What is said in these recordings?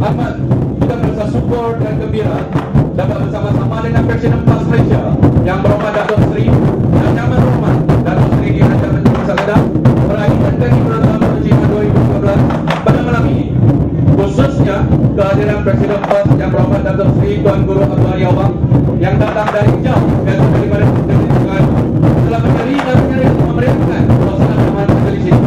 amat kita merasa syukur dan gembira dapat bersama-sama dengan Presiden PAS Malaysia Yang Berhormat Datuk Seri Ancaman Berhormat Datuk Seri Ancaman Masa Kedah meraihkan Hari Perdana Menteri 2012 pada malam ini. Khususnya kehadiran Presiden PAS Yang Berhormat Datuk Seri Tuan Guru Abdul Hari Awang yang datang dari jauh dan daripada Pertanian telah mencari dan memeriahkan suasana pertemuan di sini.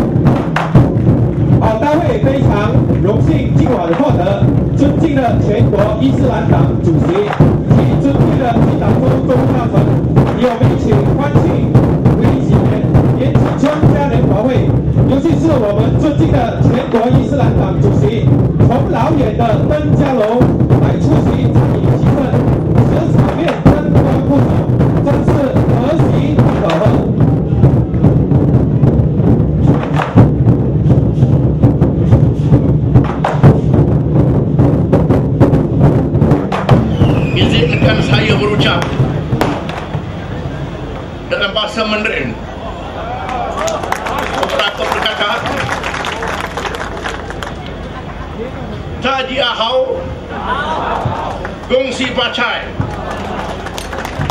大会非常荣幸今晚获得尊敬的全国伊斯兰党主席及尊贵的党中中大臣，以我们一起欢庆维几年严启春家人华会，尤其是我们尊敬的全国伊斯兰党主席从老远的登嘉楼来出席参与集会，使场面灯光不少，真是和喜可贺。 Izinkan saya berucap dalam bahasa Mandarin beberapa perkataan. Tadia hao, gongsi pacai,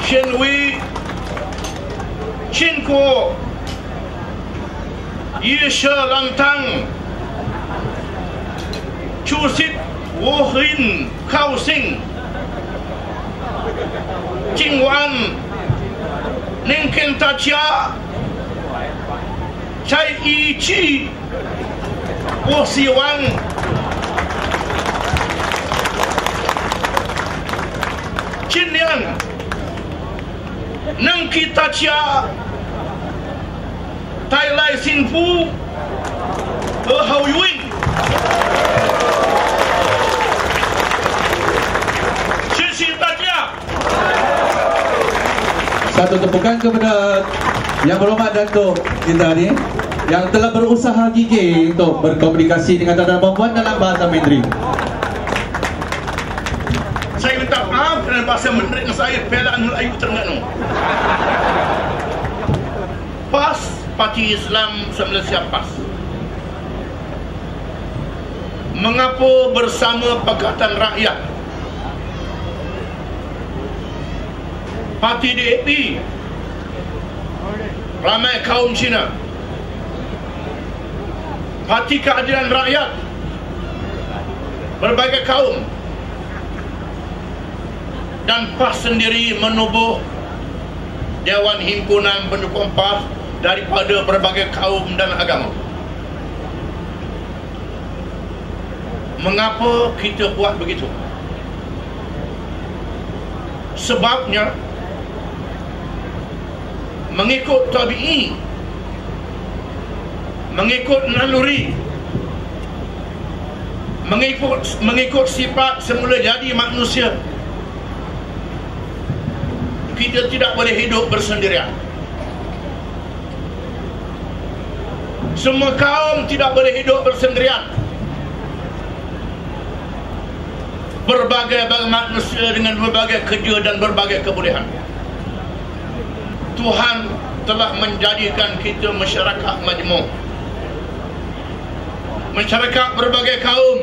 shenwi, chinko, yishe lantang, chusit, wohin, kausing. 今晚能跟大家在一起，我希望尽量能给大家带来幸福和好运。谢谢大家。 Satu tepukan kepada Yang Berhormat Datuk kita ni yang telah berusaha gigih untuk berkomunikasi dengan tuan-tuan perempuan dalam bahasa Mandarin. Saya minta maaf kerana bahasa Mandarin saya Pelan Melayu Terengganu. PAS, Parti Islam Malaysia PAS. Mengapa bersama Pakatan Rakyat Parti DAP, ramai kaum Cina, Parti Keadilan Rakyat, berbagai kaum, dan PAS sendiri menubuh Dewan Himpunan Pendukung PAS daripada berbagai kaum dan agama. Mengapa kita buat begitu? Sebabnya mengikut tabi'i, mengikut naluri, mengikut sifat semula jadi manusia, kita tidak boleh hidup bersendirian. Semua kaum tidak boleh hidup bersendirian. Berbagai manusia dengan berbagai kerja dan berbagai kebolehan. Tuhan telah menjadikan kita masyarakat majmuk, masyarakat berbagai kaum.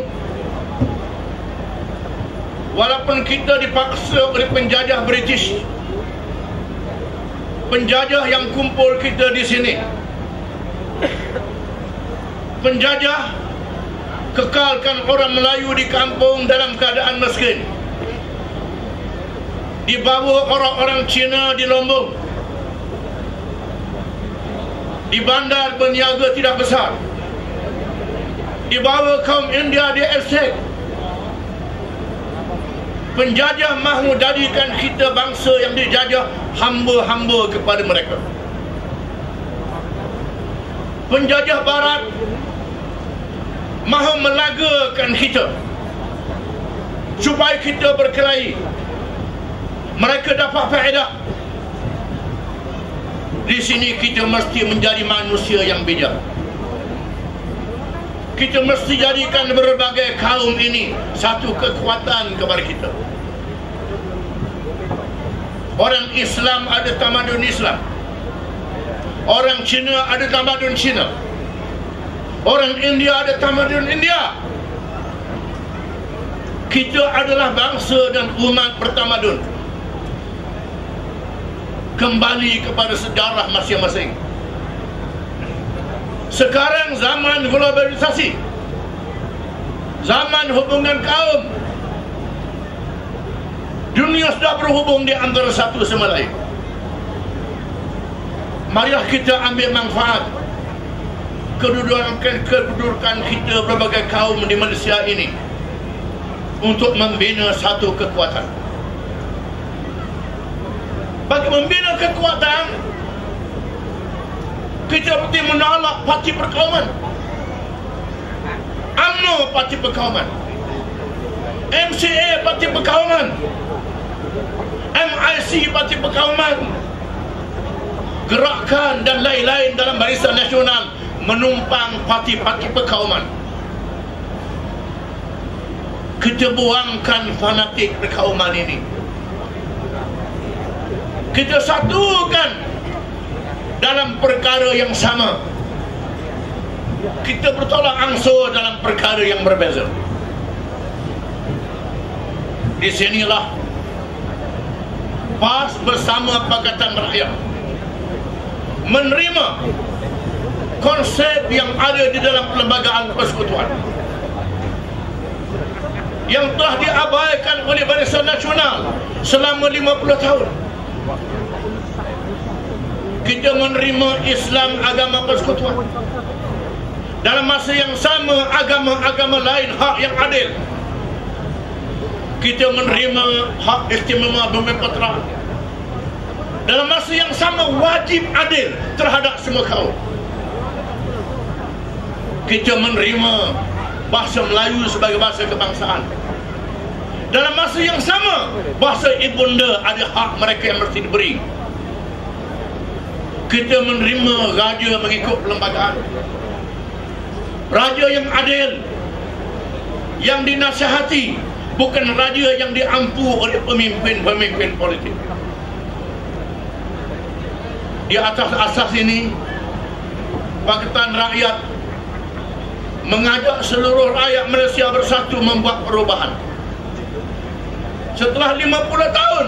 Walaupun kita dipaksa oleh penjajah British, penjajah yang kumpul kita di sini, penjajah kekalkan orang Melayu di kampung dalam keadaan miskin, dibawa orang-orang Cina di Lombok, di bandar berniaga tidak besar, dibawa kaum India di Aceh. Penjajah mahu jadikan kita bangsa yang dijajah hamba-hamba kepada mereka. Penjajah Barat mahu melagakan kita supaya kita berkelahi. Mereka dapat faedah. Di sini kita mesti menjadi manusia yang bijak. Kita mesti jadikan berbagai kaum ini satu kekuatan kepada kita. Orang Islam ada tamadun Islam, orang Cina ada tamadun Cina, orang India ada tamadun India. Kita adalah bangsa dan umat bertamadun. Kembali kepada sejarah masing-masing. Sekarang zaman globalisasi, zaman hubungan kaum, dunia sudah berhubung di antara satu sama lain. Marilah kita ambil manfaat kedudukan kita berbagai kaum di Malaysia ini untuk membina satu kekuatan. Bagi membina kekuatan, kita mesti menolak parti perkauman. UMNO parti perkauman, MCA parti perkauman, MIC parti perkauman, Gerakan dan lain-lain dalam Barisan Nasional menumpang parti-parti perkauman. Kita buangkan fanatik perkauman ini. Kita satukan dalam perkara yang sama. Kita bertolak ansur dalam perkara yang berbeza. Di sinilah PAS bersama Pakatan Rakyat menerima konsep yang ada di dalam Perlembagaan Persekutuan yang telah diabaikan oleh Barisan Nasional selama 50 tahun. Kita menerima Islam agama persekutuan. Dalam masa yang sama, agama-agama lain hak yang adil. Kita menerima hak istimewa Bumi Putra. Dalam masa yang sama, wajib adil terhadap semua kaum. Kita menerima bahasa Melayu sebagai bahasa kebangsaan. Dalam masa yang sama, bahasa ibunda ada hak mereka yang mesti diberi. Kita menerima raja mengikut perlembagaan, raja yang adil, yang dinasihati, bukan raja yang diampu oleh pemimpin-pemimpin politik. Di atas asas ini, Pakatan Rakyat mengajak seluruh rakyat Malaysia bersatu membuat perubahan. Setelah 50 tahun,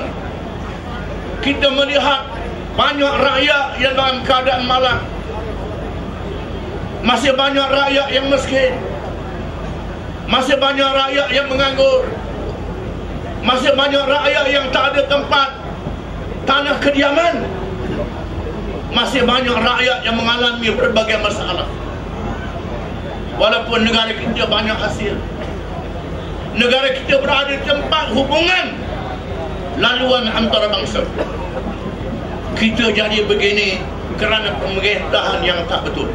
kita melihat banyak rakyat yang dalam keadaan malang. Masih banyak rakyat yang miskin. Masih banyak rakyat yang menganggur. Masih banyak rakyat yang tak ada tempat tanah kediaman. Masih banyak rakyat yang mengalami berbagai masalah. Walaupun negara kita banyak hasil, negara kita berada di tempat hubungan laluan antarabangsa, kita jadi begini kerana pemerintahan yang tak betul.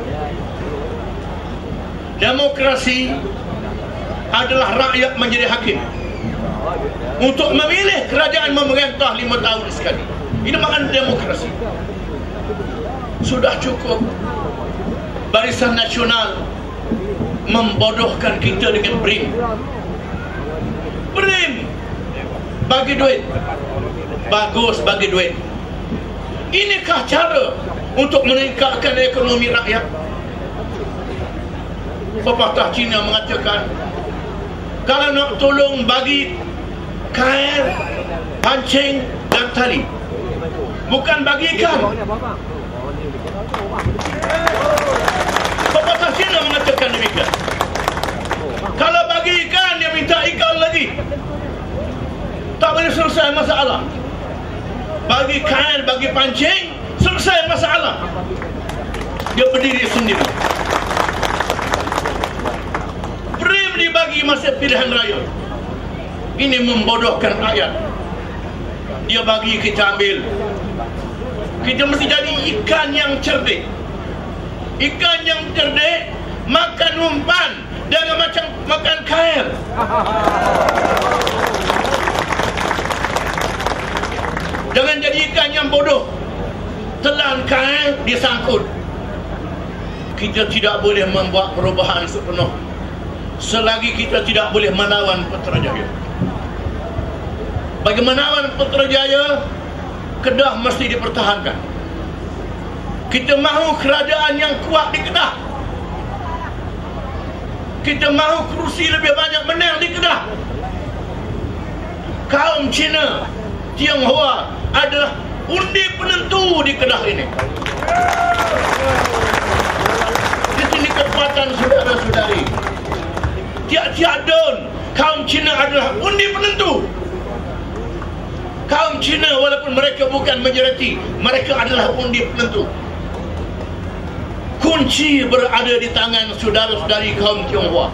Demokrasi adalah rakyat menjadi hakim untuk memilih kerajaan memerintah 5 tahun sekali. Ini makna demokrasi. Sudah cukup Barisan Nasional membodohkan kita dengan BRIM. BRIM bagi duit, bagus bagi duit. Inikah cara untuk meningkatkan ekonomi rakyat? Pepatah Cina mengatakan, kalau nak tolong bagi kail, pancing dan tali, bukan bagi ikan. Pepatah Cina mengatakan demikian. Kalau bagi ikan, dia minta ikan lagi. Tak boleh selesai masalah. Bagi kail, bagi pancing, selesai masalah. Dia berdiri sendiri. BRIM dibagi masa pilihan raya. Ini membodohkan rakyat. Dia bagi, kita ambil. Kita mesti jadi ikan yang cerdik. Ikan yang cerdik makan umpan, jangan macam makan kail. Jangan jadi ikan yang bodoh, telan kail disangkut. Kita tidak boleh membuat perubahan sepenuh selagi kita tidak boleh menawan Putrajaya. Bagi menawan Putrajaya, Kedah mesti dipertahankan. Kita mahu kerajaan yang kuat di Kedah. Kita mahu kerusi lebih banyak menang di Kedah. kaum Cina Tionghoa adalah undi penentu di Kedah ini. Di sini kekuatan saudara-saudari. Tiap-tiap daun kaum Cina adalah undi penentu. Kaum Cina walaupun mereka bukan majoriti, mereka adalah undi penentu. Kunci berada di tangan saudara-saudari kaum Tionghoa.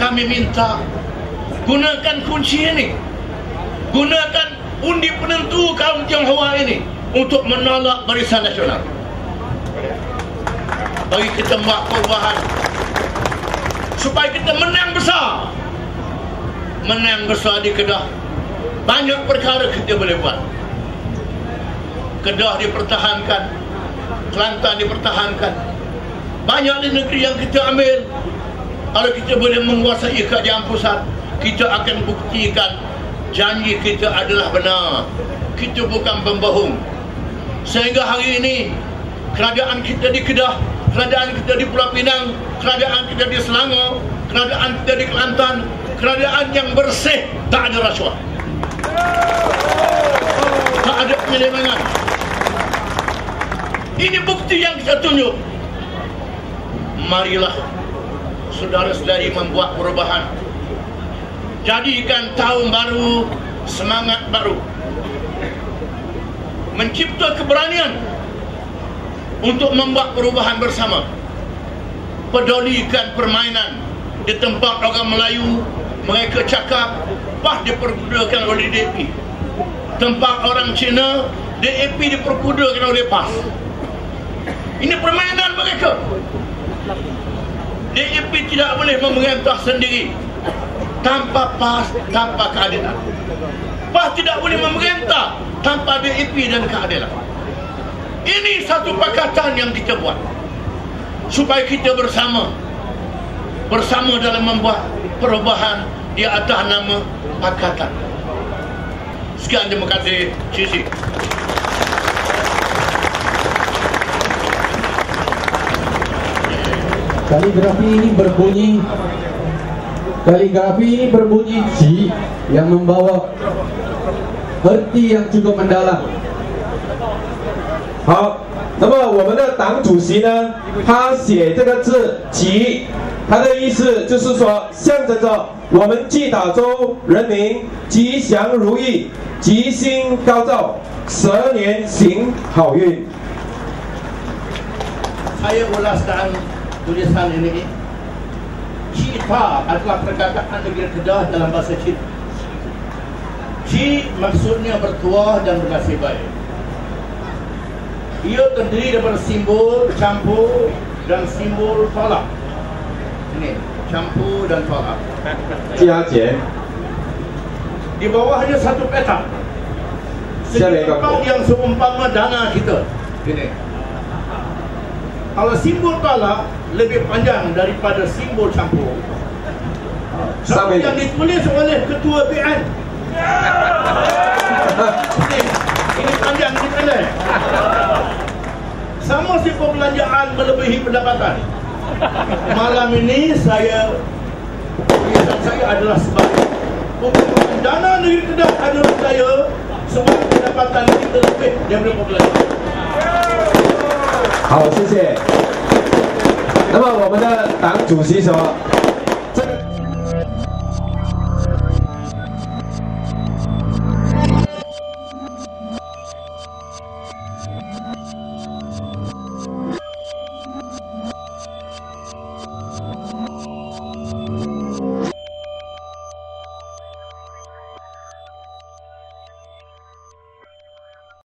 Kami minta gunakan kunci ini, gunakan undi penentu kaum Tionghoa ini untuk menolak Barisan Nasional. Bagi kita buat perubahan supaya kita menang besar. Menang besar di Kedah. Banyak perkara kita boleh buat. Kedah dipertahankan, Kelantan dipertahankan. Banyak di negeri yang kita ambil. Kalau kita boleh menguasai kerajaan pusat, kita akan buktikan janji kita adalah benar. Kita bukan pembohong. Sehingga hari ini kerajaan kita di Kedah, kerajaan kita di Pulau Pinang, kerajaan kita di Selangor, kerajaan kita di Kelantan, kerajaan yang bersih, tak ada rasuah, tak ada penyelewengan. Ini bukti yang kita tunjuk. Marilah saudara-saudari membuat perubahan. Jadikan tahun baru semangat baru, mencipta keberanian untuk membuat perubahan bersama. Pedulikan permainan. Di tempat orang Melayu mereka cakap PAS diperkudakan oleh DAP. Tempat orang Cina, DAP diperkudakan oleh PAS. Ini permainan mereka. DAP tidak boleh memerintah sendiri tanpa PAS, tanpa keadilan. PAS tidak boleh memerintah tanpa DAP dan keadilan. Ini satu pakatan yang kita buat supaya kita bersama dalam membuat perubahan di atas nama pakatan. Sekian, terima kasih. Sisi. Kaligrafi ini berbunyi Ji yang membawa arti yang cukup mendalam. 好，那么我们的党主席呢，他写这个字“吉”，他的意思就是说，象征着我们吉打州人民吉祥如意、吉星高照、蛇年行好运。 Saya ulaskan tulisan ini. Cita adalah perkataan negeri Kedah dalam bahasa Cina. Ci maksudnya bertuah dan bernasib baik. Ia terdiri daripada simbol campur dan simbol tolak. Ini campur dan tolak. 加减， Di bawahnya satu peta. Segi tempat yang seumpama dana kita. Ini. Kalau simbol tolak lebih panjang daripada simbol campur. Sampai yang ditulis oleh Ketua PN. Ini panjang di pendek. Sama si perbelanjaan melebihi pendapatan. Malam ini tulisan saya adalah sebagai penggunaan dana negeri Kedah adalah saya sebab pendapatan kita lebih daripada perbelanjaan. 好，谢谢。那么我们的党主席说。